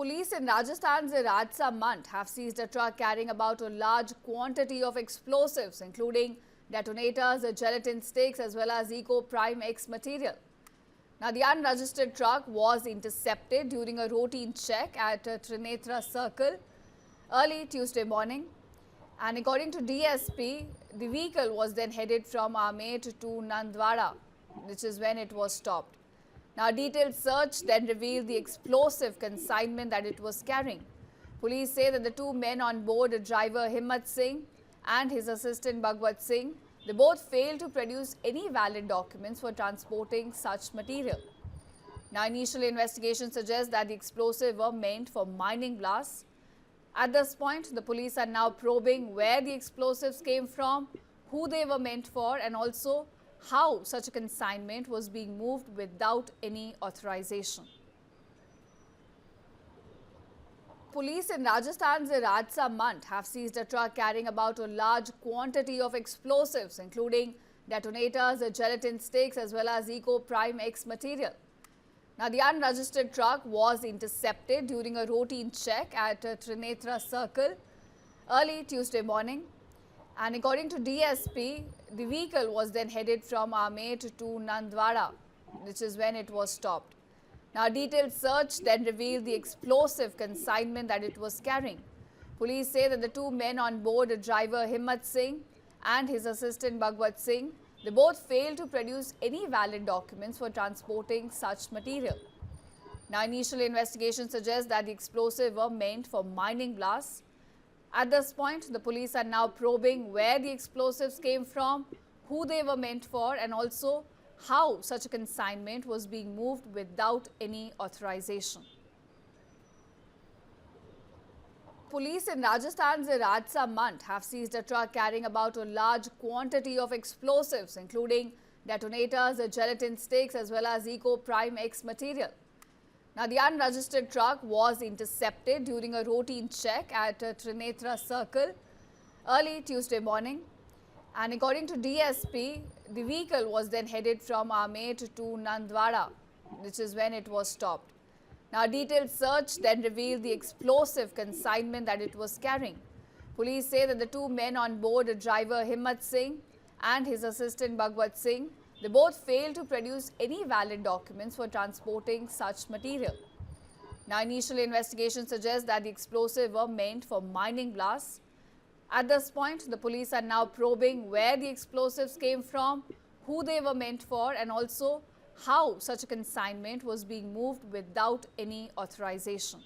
Police in Rajasthan's Rajsa Mant have seized a truck carrying about a large quantity of explosives, including detonators, gelatin sticks, as well as Eco Prime X material. Now, the unregistered truck was intercepted during a routine check at Trinetra Circle early Tuesday morning. And according to DSP, the vehicle was then headed from Amet to Nandwada, which is when it was stopped. Now, a detailed search then revealed the explosive consignment that it was carrying. Police say that the two men on board, driver Himmat Singh and his assistant Bhagwat Singh, they both failed to produce any valid documents for transporting such material. Now, initial investigation suggests that the explosives were meant for mining blasts. At this point, the police are now probing where the explosives came from, who they were meant for, and also how such a consignment was being moved without any authorization. Police in Rajasthan's Rajsa Mant have seized a truck carrying about a large quantity of explosives, including detonators, gelatin sticks, as well as Eco Prime X material. Now, the unregistered truck was intercepted during a routine check at Trinetra Circle early Tuesday morning. And according to DSP, the vehicle was then headed from Amet to Nandwada, which is when it was stopped. Now, a detailed search then revealed the explosive consignment that it was carrying. Police say that the two men on board, driver Himmat Singh and his assistant Bhagwat Singh, they both failed to produce any valid documents for transporting such material. Now, initial investigation suggests that the explosives were meant for mining blasts. At this point, the police are now probing where the explosives came from, who they were meant for, and also how such a consignment was being moved without any authorization. Police in Rajasthan's Rajsa Mant have seized a truck carrying about a large quantity of explosives, including detonators, gelatin sticks, as well as Eco Prime X material. Now, the unregistered truck was intercepted during a routine check at Trinetra Circle early Tuesday morning. And according to DSP, the vehicle was then headed from Amet to Nandwada, which is when it was stopped. Now, a detailed search then revealed the explosive consignment that it was carrying. Police say that the two men on board, driver Himmat Singh and his assistant Bhagwat Singh, they both failed to produce any valid documents for transporting such material. Now, initial investigation suggests that the explosives were meant for mining blasts. At this point, the police are now probing where the explosives came from, who they were meant for, and also how such a consignment was being moved without any authorization.